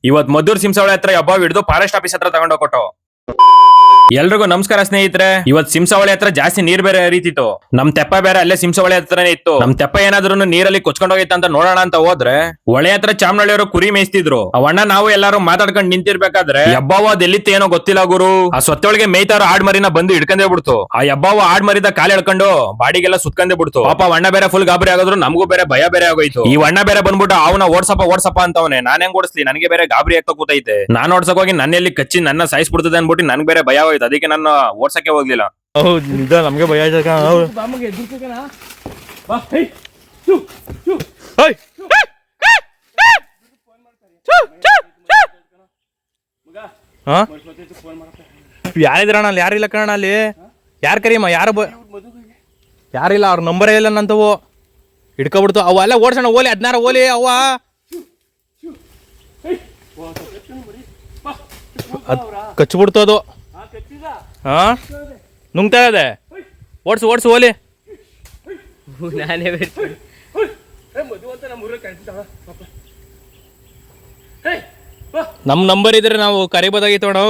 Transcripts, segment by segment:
ಇವತ್ ಮದ್ದೂರ್ ಸಿಂಸವಳೆ ಹತ್ರ ಹಬ್ಬ ಹಿಡಿದು ಫಾರೆಸ್ಟ್ ಆಫೀಸ್ ಹತ್ರ ತಗೊಂಡೋಗ್ಕೊಟ್ಟು. ಎಲ್ರಿಗೂ ನಮಸ್ಕಾರ ಸ್ನೇಹಿತರೆ. ಇವತ್ ಸಿಂಸವಳೆ ಹತ್ರ ಜಾಸ್ತಿ ನೀರ್ ಬೇರೆ ಹರಿತಿತ್ತು. ನಮ್ ತೆಪ್ಪ ಬೇರೆ ಅಲ್ಲೇ ಸಿಂಸವಳೆ ಹತ್ರನೇ ಇತ್ತು. ನಮ್ ತೆಪ್ಪ ಏನಾದ್ರು ನೀರಲ್ಲಿ ಕೊಚ್ಕೊಂಡ್ ಹೋಗಿತ್ತ ಅಂತ ನೋಡೋಣ ಅಂತ ಹೋದ್ರೆ ಹೊಳೆ ಹತ್ರ ಚಾಮನಹಳ್ಳಿಯವರು ಕುರಿ ಮೇಯಿಸ್ತಿದ್ರು. ಅವಣ್ಣ ನಾವು ಎಲ್ಲಾರು ಮಾತಾಡ್ಕೊಂಡ್ ನಿಂತಿರ್ಬೇಕಾದ್ರೆ ಹಬ್ಬವ ಅದೆಲ್ಲಿತ್ತು ಏನೋ ಗೊತ್ತಿಲ್ಲ ಗುರು. ಆ ಸೊತ್ತೊಳಗೆ ಮೇಯ್ತಾರ ಆಡ್ ಮರಿನ ಬಂದು ಹಿಡ್ಕೊಂಡೇ ಬಿಡ್ತು. ಆ ಹಬ್ಬವ ಆಡ್ ಮರಿದ ಕಾಲ್ ಎಳ್ಕೊಂಡು ಬಾಡಿಗೆಲ್ಲ ಸುತ್ಕೊಂಡೇ ಬಿಡ್ತು. ಪಾಪ ಅಣ್ಣ ಬೇರೆ ಫುಲ್ ಗಾಬರಿ ಆಗೋದ್ರು, ನಮಗೂ ಬೇರೆ ಭಯ ಬೇರೆ ಆಗೋಯ್ತು. ಈ ಅಣ್ಣ ಬೇರೆ ಬಂದ್ಬಿಟ್ಟು ಅವನ ಓಡ್ಸಪ್ಪ ಅಂತವನೆ. ನಾನ್ ಹೆಂಗ್ ಓಡಿಸ್ಲಿ, ನನಗೆ ಬೇರೆ ಗಾಬರಿ ಆಗ್ತಾ ಕೂತೈತೆ. ನಾನ್ ಓಡ್ಸಕ್ ಹೋಗಿ ನನ್ನೆಲ್ಲಿ ಕಚ್ಚಿ ನನ್ನ ಸಾಯಿಸ್ಬಿಡ್ತದೆ ಅನ್ಬಿಟ್ಟು ನನ್ಗೆ ಬೇರೆ ಭಯ ಆಗೋಯ್ತು. ಅದಕ್ಕೆ ನಾನು ಓಡ್ಸಕ್ಕೆ ಹೋಗ್ಲಿಲ್ಲ. ನಿಜ ನಮ್ಗೆ ಭಯ ಆಯ್ತಕ್ಕ. ಯಾರಿದ್ರಣ ಅಲ್ಲಿ? ಯಾರಿಲ್ಲ ಕಣ ಅಲ್ಲಿ. ಯಾರು ಕರಿಯಮ್ಮ? ಯಾರಿಲ್ಲ, ಅವ್ರ ನಂಬರೇ ಇಲ್ಲ ನಂತವು. ಹಿಡ್ಕೊಬಿಡ್ತು ಅವ ಅಲ್ಲ. ಓಡ್ಸೋಣ ಓಲಿ 16 ಓಲಿ ಅವ. ಕಚ್ಚಿಬಿಡ್ತು ಅದು. ಹಾ ನುಂಗ್ತಾ ಇದೆ. ಓಡ್ಸು ಓಲಿ. ನಮ್ ನಂಬರ್ ಇದ್ರೆ ನಾವು ಕರಿಬೋದಾಗಿತ್ತು ಅಣ್ಣ.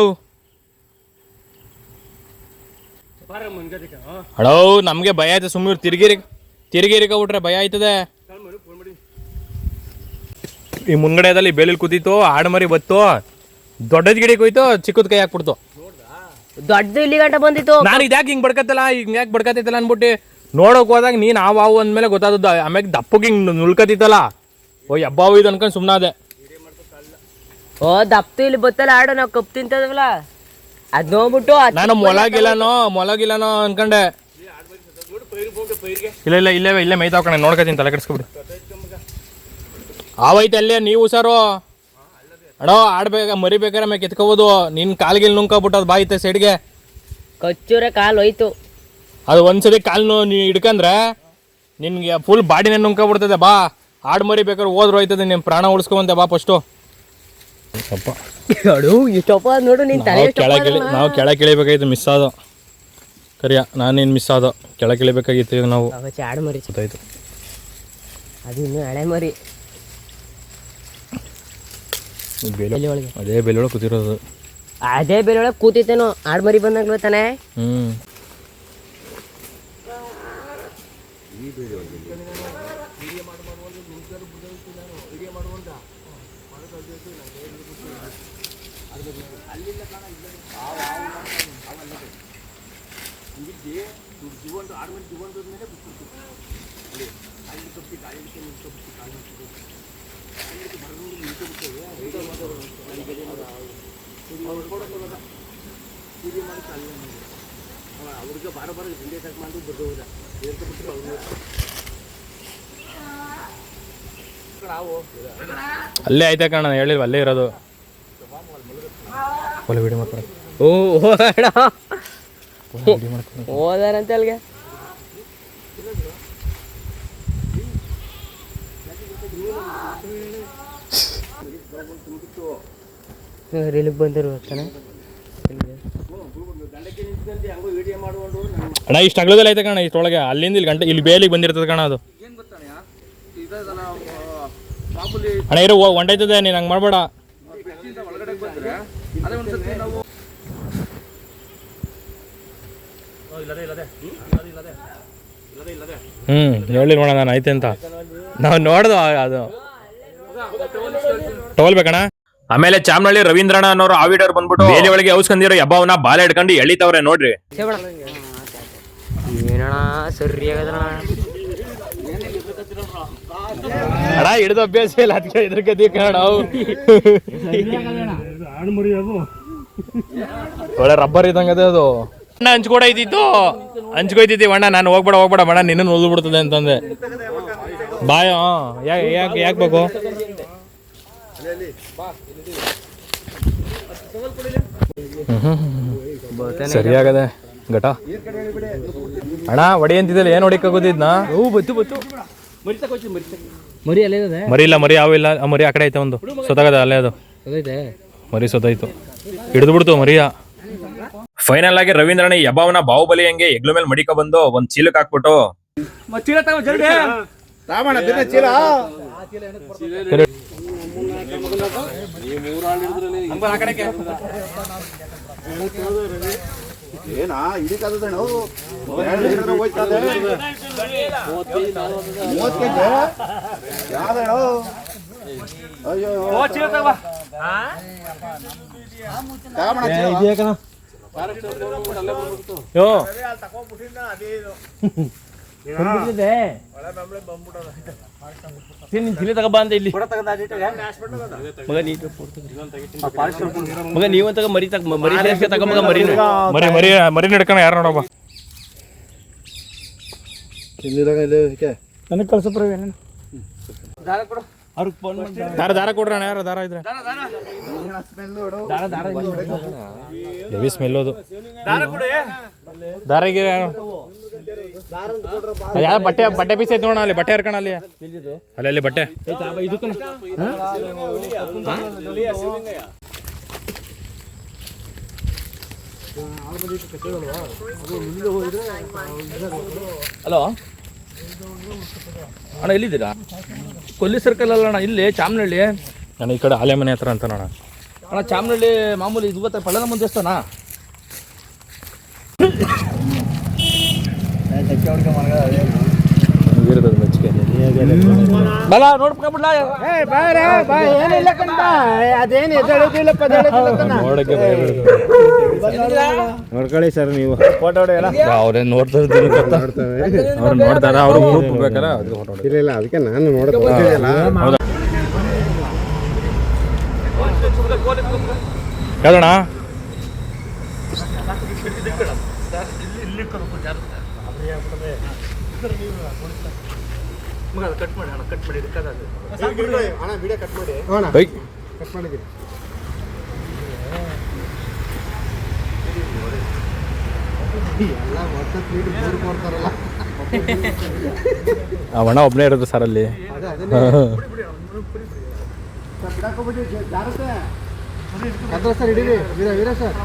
ಅಣ್ಣ ನಮ್ಗೆ ಭಯ ಆಯ್ತು. ಸುಮ್ಮನೆ ತಿರುಗಿರಿಕೊಬಿಟ್ರೆ ಭಯ ಆಯ್ತದೆ. ಈ ಮುಂದ್ಗಡೆದಲ್ಲಿ ಬೇಲಿಲ್ ಕೂತಿತ್ತು, ಆಡು ಮರಿ ಬತ್ತು, ದೊಡ್ಡದ ಗಿಡಕ್ಕೆ ಹೋಯ್ತು, ಚಿಕ್ಕದ ಕೈ ಹಾಕ್ಬಿಡ್ತು. ದೊಡ್ಡ ಇಲ್ಲಿ ಗಂಟ ಬಂದಿತ್ತು. ನಾನು ಇದ್ಯಾಕೆ ಹಿಂಗ್ ಬಡ್ಕತ್ತಲ್ಲ, ಹಿಂಗ್ಯಾಕೆ ಬಡ್ಕತ್ತೈತಲ್ಲ ಅನ್ಬಿಟ್ಟು ನೋಡೋಕ್ ಹೋದಾಗ ನೀನ್ ಆವು ಅಂದ್ಮೇಲೆ ಗೊತ್ತಾದದ್ದು. ಆಮ್ಯಾಗ ದಪ್ಪಗೆ ಹಿಂಗ್ ನುಲ್ಕತಿತ್ತಲ್ಲ, ಓ ಹಬ್ಬ ಇದು ಅನ್ಕೊಂಡ್ ಸುಮ್ನಾದೆ. ಓ ದಪ್ಪ ಇಲ್ಲಿ ಬತ್ತಲ್ಲ ಆಡು, ನಾವು ಕಪ್ ತಿಂತದವಲ್ಲ ಅದ್ ನೋಡ್ಬಿಟ್ಟು ನಾನು ಮೊಲಗಿಲ್ಲನೋ ಅನ್ಕೊಂಡೆ. ಇಲ್ಲೇ ಮೈತಾವ್ ಕಣ, ನೋಡ್ಕತೀನಿ, ತಲೆ ಕೆಡ್ಸ್ಕೊಬಿಡಿ. ಆವೈತೆ ಅಲ್ಲೇ ನೀವು ಸರು ಅಣ್ಣ. ಆಡ್ಬೇಕ ಮರಿಬೇಕಾರೆ ಆಮೇಲೆ ಕಿತ್ಕೋಬೋದು. ನಿನ್ ಕಾಲ್ಗಿಲ್ ನುಂಗ್ಕೊಬಿಟ್ಟು ಅದು ಬಾಯ್ತೆ ಸೈಡ್ಗೆ. ಕಚ್ಚೂರೆ ಕಾಲು ಹೋಯ್ತು. ಅದು ಒಂದ್ಸತಿ ಕಾಲು ನೀ ಹಿಡ್ಕಂದ್ರೆ ನಿನ್ಗೆ ಫುಲ್ ಬಾಡಿನೇ ನುಂಗ್ಕೊಬಿಡ್ತದೆ. ಬಾ ಆಡ್ ಮರಿ ಬೇಕಾದ್ರೆ ಹೋದ್ರು ಹೋಯ್ತದೆ. ನಿಮ್ ಪ್ರಾಣ ಉಳಿಸ್ಕೊಂಬಂತೆ ಬಾ ಫಸ್ಟು. ನೋಡು ನೀನ್ ನಾವು ಕೆಳಗೆ ಇಳಿಬೇಕಾಗಿತ್ತು, ಮಿಸ್ ಆದೋ ಕರಿಯ. ನಾನೇನು ಮಿಸ್ ಆದೋ, ಕೆಳಗೆ ಇಳಿಬೇಕಾಗಿತ್ತು. ಈಗ ನಾವು ಆಡು ಮರಿ ಗೊತ್ತಾಯ್ತು. ಅದು ಇನ್ನು ಹಳೆ ಮರಿ. ಅದೇ ಬೆಲೆ ಒಳಗೆ ಕೂತಿರೋದು. ಅದೇ ಬೆಲೆ ಒಳಗೆ ಕೂತಿತ್ತೇನೋ ಆಡು ಮರಿ ಬಂದಾಗ ತಾನೆ. ಅಲ್ಲೇ ಆಯ್ತಾ ಕಣ, ಹೇಳಿಲ್ವ ಅಲ್ಲೇ ಇರೋದು. ಒಳ್ಳೆ ವಿಡಿಯೋ ಮಾಡ್ಕೊಡ. ಹೋದಾರಂತೆ ಅಲ್ಲಿಗೆ. ಇಲ್ಲಿಗೆ ಬಂದಿರು ಅಣ್ಣ. ಇಷ್ಟು ಅಗಲದಲ್ಲಿ ಆಯ್ತಾ ಕಣ, ಇಷ್ಟೊಳಗೆ. ಅಲ್ಲಿಂದ ಇಲ್ಲಿ ಗಂಟೆ ಇಲ್ಲಿ ಬೇಲಿಗೆ ಬಂದಿರ್ತದೆ ಕಣ ಅದು. ಅಣ್ಣ ಇರೋ ಹೊಂಟೈತದೆ, ನೀನು ಹಂಗೆ ಮಾಡಬೇಡ. ಹೇಳಿ ನೋಡ ನಾನು ಐತೆ ಅಂತ ನಾವು ನೋಡ್ದು. ಅದು ತಗೊಳ್ಬೇಕಣ್ಣ. ಆಮೇಲೆ ಚಾಮನಹಳ್ಳಿ ರವೀಂದ್ರಣ್ಣ ಅನ್ನೋರು ಆವಿಡರ್ ಬಂದ್ಬಿಟ್ಟು ಬೇಲಿ ಒಳಗೆ ಔಸ್ಕೊಂಡಿರೋ ಹಬ್ಬವನ್ನ ಬಾಲ ಹಿಡ್ಕೊಂಡು ಎಳಿತವ್ರೆ ನೋಡ್ರಿ. ಏನಣ್ಣ ಸರಿ ಆಗದ್ರಣ. ಅಣ್ಣ ಹಿಡಿದು ಅಭ್ಯಾಸ ಇಲ್ಲ, ಅದಕ್ಕೆ ಇದ್ರಗತಿ ಕಣ. ಒಳ್ಳೆ ರಬ್ಬರ್ ಇದ್ದಂಗ ಅದೇ ಅದು. ಅಣ್ಣ ಹಂಚ್ಕೊಯ್ತಿತ್ತು ಅಣ್ಣ. ನಾನು ಹೋಗ್ಬೇಡ ಅಣ್ಣ, ನಿನ್ನ ಉಳಿದು ಬಿಡ್ತದೆ ಅಂತಂದೆ. ಬಾಯ ಯಾಕೆ ಬೇಕು? ಸರಿಯಾಗದೆ ಘಟ. ಅಣ್ಣ ಹೊಡಿ ಅಂತಿದ್ದಲ್ಲ, ಏನ್ ಹೊಡಿಕಾಗೋದಿದ್ನ? ಮರಿ ಇಲ್ಲ, ಮರಿ ಯಾವ ಇಲ್ಲ. ಮರಿ ಆ ಕಡೆ ಐತೆ, ಒಂದು ಸೊತ್ತಾಗದ ಅಲ್ಲೇ. ಅದು ಮರಿ ಸೊತ್ತಾಯ್ತು, ಹಿಡಿದು ಬಿಡ್ತು ಮರಿಯ. ಫೈನಲ್ ಆಗಿ ರವೀಂದ್ರಣ್ಣ ಈ ಹಬ್ಬವನ್ನ ಬಾಹುಬಲಿ ಹಂಗೆ ಎಗ್ಲು ಮೇಲೆ ಮಡಿಕ ಬಂದು ಒಂದ್ ಚೀಲಕ್ ಹಾಕ್ಬಿಟ್ಟು ಏನಾ ಹಿಡಿಕದೇನು 30 ಕೆಜಿ ಯಾವ್ದೇನು ಅಯ್ಯೋ ಯೋ ನೀನ್ ತಿಳಿ ತಗೋಬಾ ಅಂತ ಇಲ್ಲಿ ಮಗ ಮಗ ನೀವಂತ ಮರಿ ತಗ ಮಗ ಮರಿ ಮರಿ ಮರಿ ಮರಿ ನಡ್ಕಣ ಯಾರು ನೋಡಪ್ಪ ನನಗೆ ಕಳ್ಸಪ್ರ ದಾರ ಕೊಡ್ರಣ ಯಾರು ದಾರ ಇದ್ರೆ ಹೆವಿ ಸ್ಮೆಲ್ ಅದು ದಾರ ಯಾವ ಬಟ್ಟೆ ಪೀಸ್ ಐತೆ ನೋಡ ಅಲ್ಲಿ ಬಟ್ಟೆ ಹರ್ಕಣ ಅಲ್ಲಿ ಅಲ್ಲಿ ಬಟ್ಟೆ ಹಲೋ ಅಣ್ಣ ಎಲ್ಲಿದ್ದೀರಾ? ಕೊಲ್ಲಿ ಸರ್ಕಲ್ ಅಲ್ಲ ಅಣ್ಣ, ಇಲ್ಲಿ ಚಾಮನಹಳ್ಳಿ. ನಾನು ಈ ಕಡೆ ಆಲೆ ಮನೆ ಹತ್ರ ಅಂತ ನೋಡ ಅಣ್ಣ ಚಾಮನಹಳ್ಳಿ ಮಾಮೂಲಿ ಇದು ಗೊತ್ತಾ ಪಳ್ಳನ ಮುಂದೆ ದೇವಸ್ಥಾನ. ಬಲ ನೋಡ್ಕೊಂಡ್ಬಿಡ್ಲಾ ನೋಡ್ಕೊಳ್ಳಿ ಸರ್ ನೀವು ಫೋಟೋ ಅವ್ರೇ ನೋಡ್ತಾ ಅವ್ರು ನೋಡ್ತಾರ ಅವ್ರು ಗ್ರೂಪ್ ಬೇಕಲ್ಲ ಇಲ್ಲ ಅದಕ್ಕೆ ನಾನು ನೋಡೋದಿಲ್ಲ. ಯಾವ್ದಣ್ಣ ಕಟ್ ಮಾಡಿ ಅಣ್ಣ, ಕಟ್ ಮಾಡಿ ಅವಣ್ಣ ಒಬ್ಬನೇ ಇರೋದು ಸರ್ ಅಲ್ಲಿ. ಸರ್ ಹಿಡೀರಿ ವೀರ ಸರ್